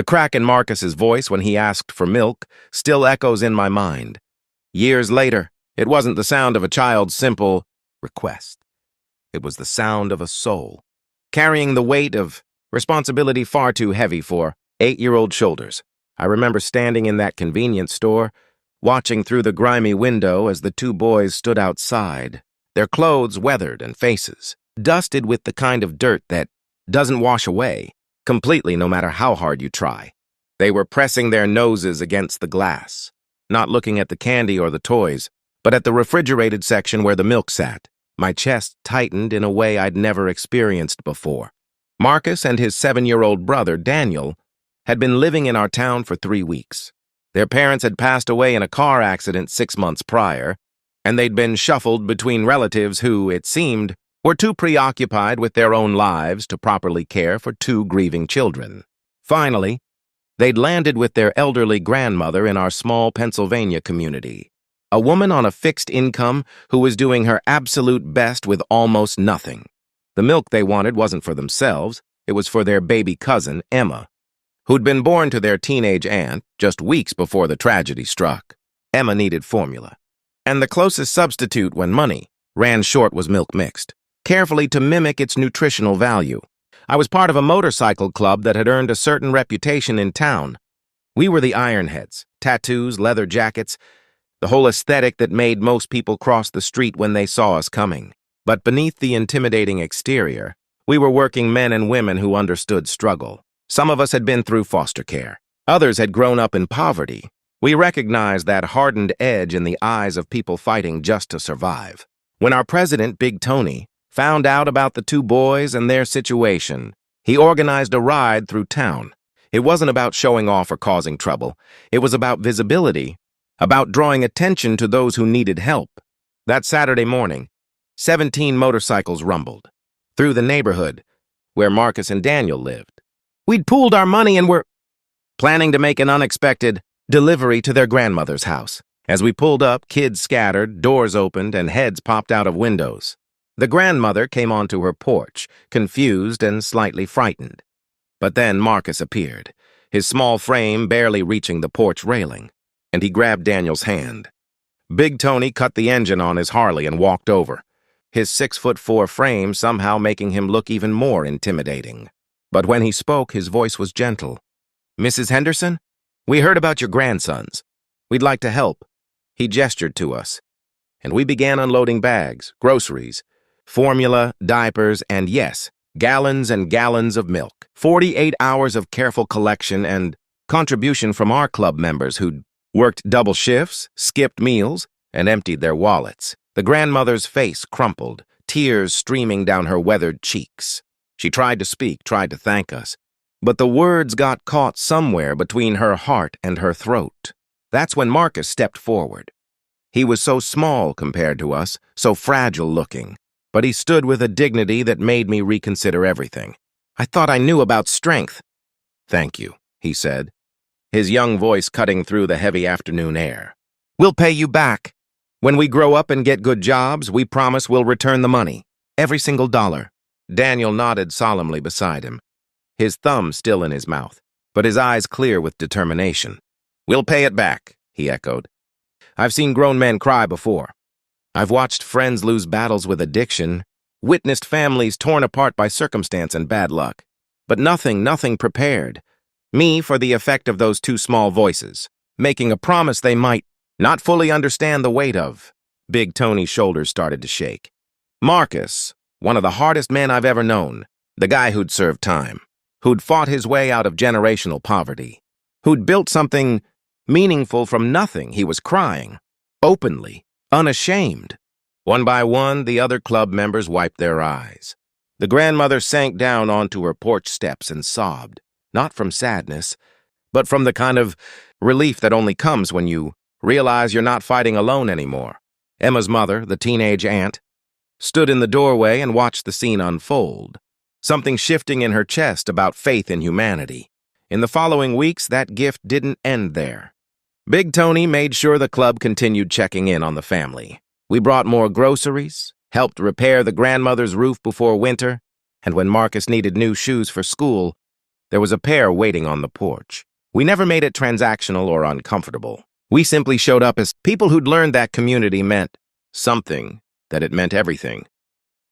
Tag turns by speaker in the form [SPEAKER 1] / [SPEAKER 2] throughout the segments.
[SPEAKER 1] The crack in Marcus's voice when he asked for milk still echoes in my mind. Years later, it wasn't the sound of a child's simple request. It was the sound of a soul, carrying the weight of responsibility far too heavy for 8-year-old shoulders. I remember standing in that convenience store, watching through the grimy window as the two boys stood outside, their clothes weathered and faces dusted with the kind of dirt that doesn't wash away completely no matter how hard you try. They were pressing their noses against the glass, not looking at the candy or the toys, but at the refrigerated section where the milk sat. My chest tightened in a way I'd never experienced before. Marcus and his 7-year-old brother, Daniel, had been living in our town for 3 weeks. Their parents had passed away in a car accident 6 months prior, and they'd been shuffled between relatives who, it seemed, were too preoccupied with their own lives to properly care for 2 grieving children. Finally, they'd landed with their elderly grandmother in our small Pennsylvania community, a woman on a fixed income who was doing her absolute best with almost nothing. The milk they wanted wasn't for themselves, it was for their baby cousin, Emma, who'd been born to their teenage aunt just weeks before the tragedy struck. Emma needed formula, and the closest substitute when money ran short was milk mixed, carefully to mimic its nutritional value. I was part of a motorcycle club that had earned a certain reputation in town. We were the Ironheads, tattoos, leather jackets, the whole aesthetic that made most people cross the street when they saw us coming. But beneath the intimidating exterior, we were working men and women who understood struggle. Some of us had been through foster care. Others had grown up in poverty. We recognized that hardened edge in the eyes of people fighting just to survive. When our president, Big Tony, found out about the 2 boys and their situation, he organized a ride through town. It wasn't about showing off or causing trouble. It was about visibility, about drawing attention to those who needed help. That Saturday morning, 17 motorcycles rumbled through the neighborhood where Marcus and Daniel lived. We'd pooled our money and were planning to make an unexpected delivery to their grandmother's house. As we pulled up, kids scattered, doors opened, and heads popped out of windows. The grandmother came onto her porch, confused and slightly frightened. But then Marcus appeared, his small frame barely reaching the porch railing, and he grabbed Daniel's hand. Big Tony cut the engine on his Harley and walked over, his 6'4" frame somehow making him look even more intimidating. But when he spoke, his voice was gentle. "Mrs. Henderson, we heard about your grandsons. We'd like to help." He gestured to us, and we began unloading bags, groceries, formula, diapers, and yes, gallons and gallons of milk. 48 hours of careful collection and contribution from our club members who'd worked double shifts, skipped meals, and emptied their wallets. The grandmother's face crumpled, tears streaming down her weathered cheeks. She tried to speak, tried to thank us, but the words got caught somewhere between her heart and her throat. That's when Marcus stepped forward. He was so small compared to us, so fragile-looking, but he stood with a dignity that made me reconsider everything. "I thought I knew about strength." "Thank you," he said, his young voice cutting through the heavy afternoon air. "We'll pay you back. When we grow up and get good jobs, we promise we'll return the money. Every single dollar." Daniel nodded solemnly beside him, his thumb still in his mouth, but his eyes clear with determination. "We'll pay it back," he echoed. "I've seen grown men cry before. I've watched friends lose battles with addiction, witnessed families torn apart by circumstance and bad luck, but nothing prepared me for the effect of those 2 small voices, making a promise they might not fully understand the weight of." Big Tony's shoulders started to shake. Marcus, one of the hardest men I've ever known, the guy who'd served time, who'd fought his way out of generational poverty, who'd built something meaningful from nothing, he was crying, openly, unashamed. One by one, the other club members wiped their eyes. The grandmother sank down onto her porch steps and sobbed, not from sadness, but from the kind of relief that only comes when you realize you're not fighting alone anymore. Emma's mother, the teenage aunt, stood in the doorway and watched the scene unfold, something shifting in her chest about faith in humanity. In the following weeks, that gift didn't end there. Big Tony made sure the club continued checking in on the family. We brought more groceries, helped repair the grandmother's roof before winter, and when Marcus needed new shoes for school, There was a pair waiting on the porch. We never made it transactional or uncomfortable. We simply showed up as people who'd learned that community meant something, that it meant everything.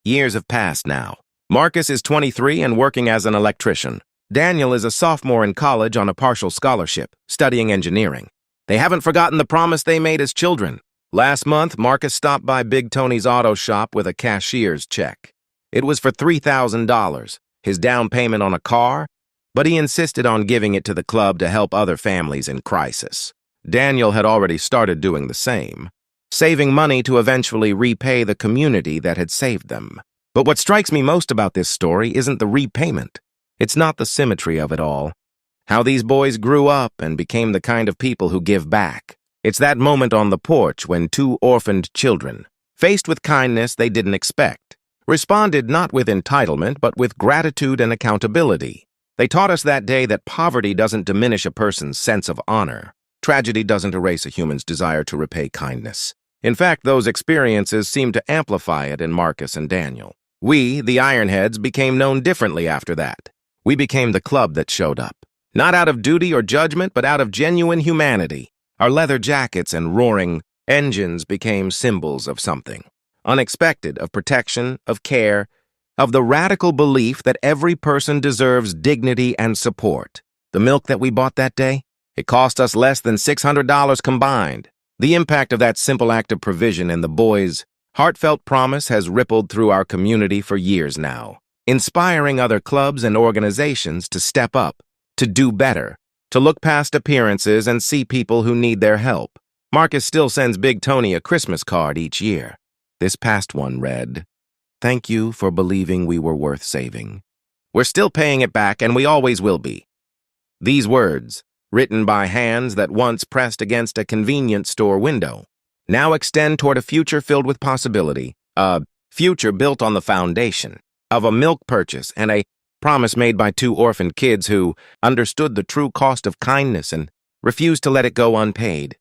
[SPEAKER 1] Years have passed now. Marcus is 23 and working as an electrician. Daniel is a sophomore in college on a partial scholarship, studying engineering. They haven't forgotten the promise they made as children. Last month, Marcus stopped by Big Tony's auto shop with a cashier's check. It was for $3,000, his down payment on a car, but he insisted on giving it to the club to help other families in crisis. Daniel had already started doing the same, saving money to eventually repay the community that had saved them. But what strikes me most about this story isn't the repayment. It's not the symmetry of it all. How these boys grew up and became the kind of people who give back. It's that moment on the porch when two orphaned children, faced with kindness they didn't expect, responded not with entitlement but with gratitude and accountability. They taught us that day that poverty doesn't diminish a person's sense of honor. Tragedy doesn't erase a human's desire to repay kindness. In fact, those experiences seem to amplify it in Marcus and Daniel. We, the Ironheads, became known differently after that. We became the club that showed up. Not out of duty or judgment, but out of genuine humanity. Our leather jackets and roaring engines became symbols of something. Unexpected, of protection, of care, of the radical belief that every person deserves dignity and support. The milk that we bought that day? It cost us less than $600 combined. The impact of that simple act of provision and the boys' heartfelt promise has rippled through our community for years now, inspiring other clubs and organizations to step up, to do better, to look past appearances and see people who need their help. Marcus still sends Big Tony a Christmas card each year. This past one read, "Thank you for believing we were worth saving. We're still paying it back, and we always will be." These words, written by hands that once pressed against a convenience store window, now extend toward a future filled with possibility, a future built on the foundation of a milk purchase and a promise made by two orphaned kids who understood the true cost of kindness and refused to let it go unpaid.